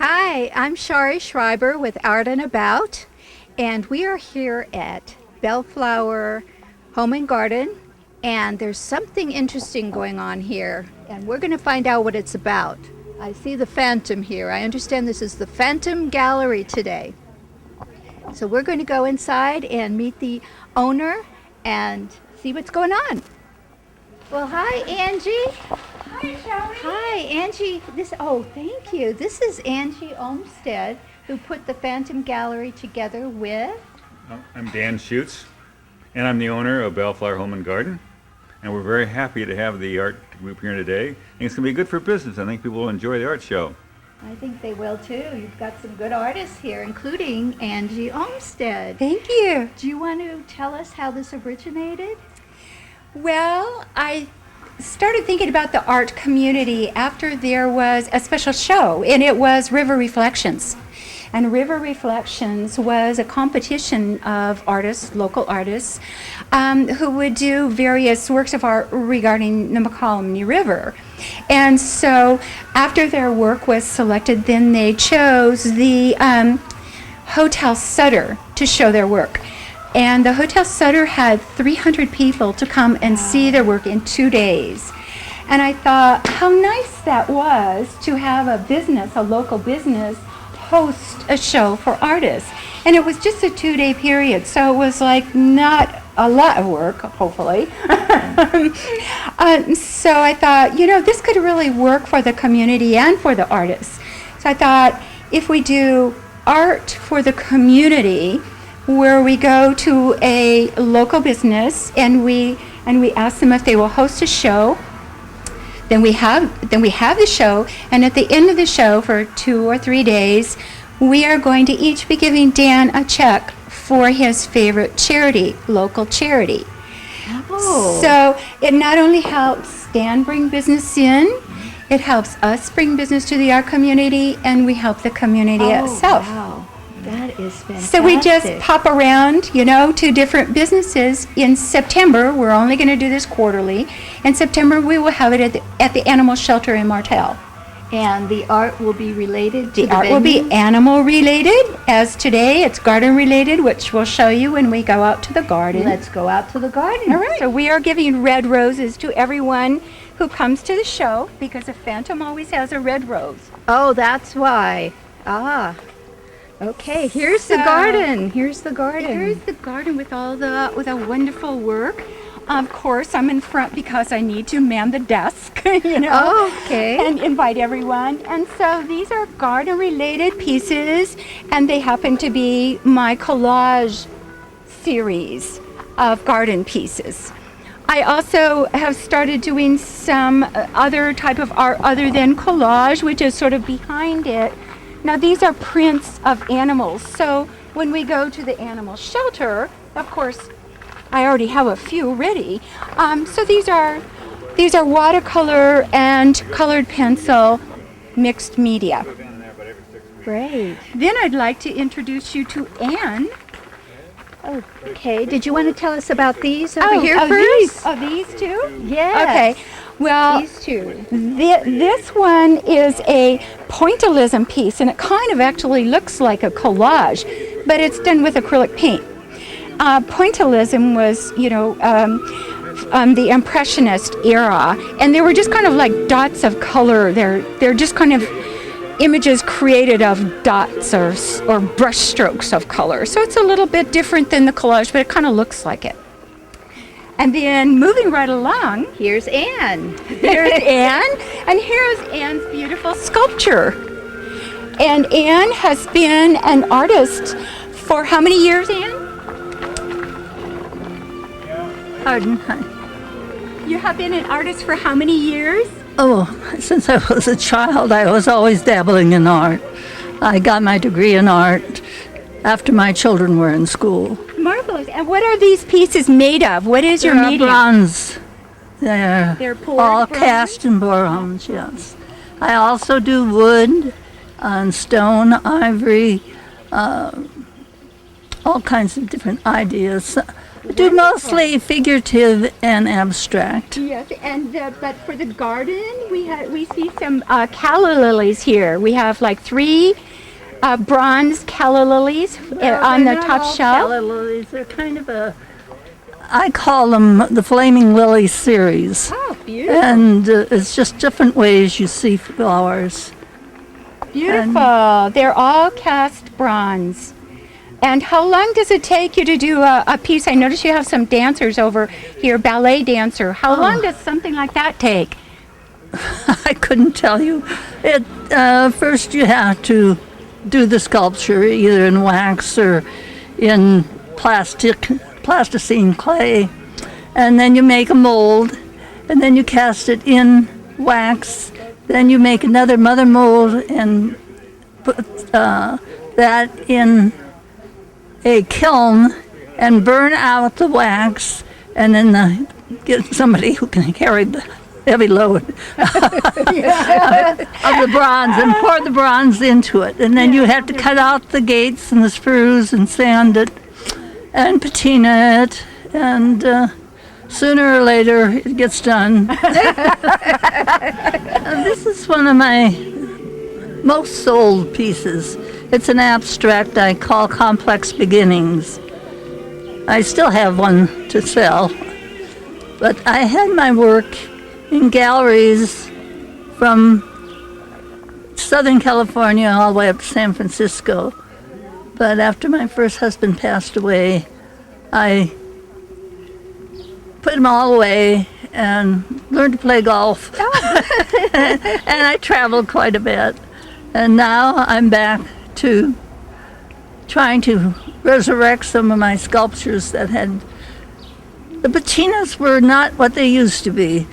Hi, I'm Shari Schreiber with Art and About, and we are here at Bellflower Home and Garden, and there's something interesting going on here, and we're going to find out what it's about. I see the Phantom here. I understand this is the Phantom Gallery today. So we're going to go inside and meet the owner and see what's going on. Well, hi, Angie. Hi, Shelley. Hi, Angie. Thank you. This is Anje Olmstead, who put the Phantom Gallery together with... I'm Dan Schutz, and I'm the owner of Bellflower Home and Garden. And we're very happy to have the art group here today. And it's going to be good for business. I think people will enjoy the art show. I think they will too. You've got some good artists here, including Anje Olmstead. Thank you. Do you want to tell us how this originated? Well, I started thinking about the art community after there was a special show, and it was River Reflections. And River Reflections was a competition of artists, local artists, who would do various works of art regarding the Mokelumne River. And so after their work was selected, then they chose the Hotel Sutter to show their work. And the Hotel Sutter had 300 people to come and see their work in 2 days. And I thought how nice that was to have a local business, host a show for artists. And it was just a 2-day period, so it was like not a lot of work, hopefully. So I thought, this could really work for the community and for the artists. So I thought if we do art for the community, where we go to a local business and we ask them if they will host a show. Then we have the show, and at the end of the show for 2 or 3 days, we are going to each be giving Dan a check for his favorite charity, local charity. Oh. So it not only helps Dan bring business in, it helps us bring business to the art community, and we help the community itself. Wow. That is fantastic. So we just pop around, to different businesses. In September, we're only going to do this quarterly. In September, we will have it at the animal shelter in Martel. And the art will be related to the art will be animal related, as today it's garden related, which we'll show you when we go out to the garden. Let's go out to the garden. All right. So we are giving red roses to everyone who comes to the show, because a phantom always has a red rose. Oh, that's why. Ah. Okay, here's the garden. Here's the garden. Here's the garden with a wonderful work. Of course, I'm in front because I need to man the desk, Oh, okay. and invite everyone. And so these are garden-related pieces, and they happen to be my collage series of garden pieces. I also have started doing some other type of art other than collage, which is sort of behind it. Now these are prints of animals, so when we go to the animal shelter, of course, I already have a few ready. So these are watercolor and colored pencil mixed media. Great. Then I'd like to introduce you to Anne. Okay, did you want to tell us about these over here first? These two? Yes. Okay. Well, These two. This one is a pointillism piece, and it kind of actually looks like a collage, but it's done with acrylic paint. Pointillism was, the Impressionist era, and they were just kind of like dots of color. They're just kind of images created of dots or brush strokes of color. So it's a little bit different than the collage, but it kind of looks like it. And then moving right along, Here's Anne. here's Anne, and here's Anne's beautiful sculpture. And Anne has been an artist for how many years, Anne? Pardon? You have been an artist for how many years? Oh, since I was a child, I was always dabbling in art. I got my degree in art after my children were in school. Marvelous. And what are these pieces made of? What is your They're medium? bronze. They're poured all bronze? cast in bronze, yes. I also do wood and stone, ivory, all kinds of different ideas. I do mostly figurative and abstract. Yes, and but for the garden, we see some calla lilies here. We have like 3 bronze calla lilies on the top shelf. Calla lilies. They're kind of I call them the Flaming Lily series. Oh, beautiful. And it's just different ways you see flowers. Beautiful. They're all cast bronze. And how long does it take you to do a piece? I notice you have some dancers over here, ballet dancer. How long does something like that take? I couldn't tell you. First you have to do the sculpture either in wax or in plasticine clay. And then you make a mold, and then you cast it in wax. Then you make another mother mold and put that in a kiln and burn out the wax, and then get somebody who can carry the heavy load of the bronze and pour the bronze into it. And then you have to cut out the gates and the sprues and sand it and patina it, and sooner or later it gets done. This is one of my most sold pieces. It's an abstract I call Complex Beginnings. I still have one to sell, but I had my work in galleries from Southern California all the way up to San Francisco. But after my first husband passed away, I put them all away and learned to play golf. And I traveled quite a bit. And now I'm back to trying to resurrect some of my sculptures that had, the patinas were not what they used to be.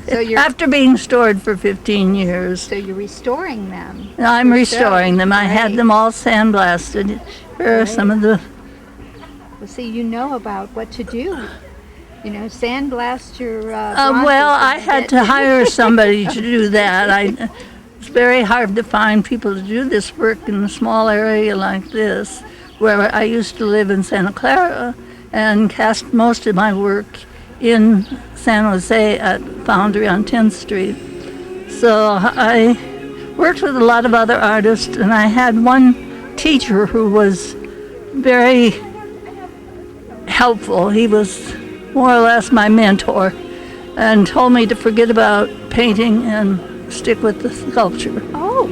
So you're After being stored for 15 years. so you're restoring them. I'm restoring them. I had Right. them all sandblasted. Here are some of the, Well, see, you know about what to do. You know, sandblast your. well, I had to hire somebody to do that. It's very hard to find people to do this work in a small area like this, where I used to live in Santa Clara and cast most of my work in San Jose at Foundry on 10th Street. So I worked with a lot of other artists, and I had one teacher who was very helpful. He was more or less my mentor and told me to forget about painting and stick with the sculpture. Oh,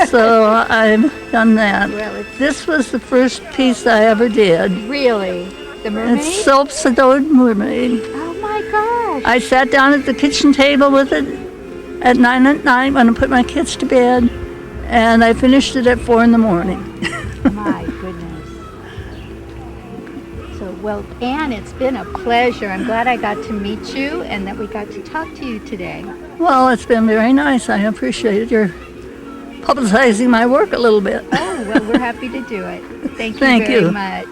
So I've done that. well, This was the first piece I ever did. really, the mermaid. It's soap-sided mermaid. Oh my gosh! I sat down at the kitchen table with it at 9 at night when I put my kids to bed, and I finished it at 4 in the morning. My goodness. So, well, Anne, it's been a pleasure. I'm glad I got to meet you and that we got to talk to you today. Well, it's been very nice. I appreciate your publicizing my work a little bit. Oh, well, we're happy to do it. Thank you Thank very you. much.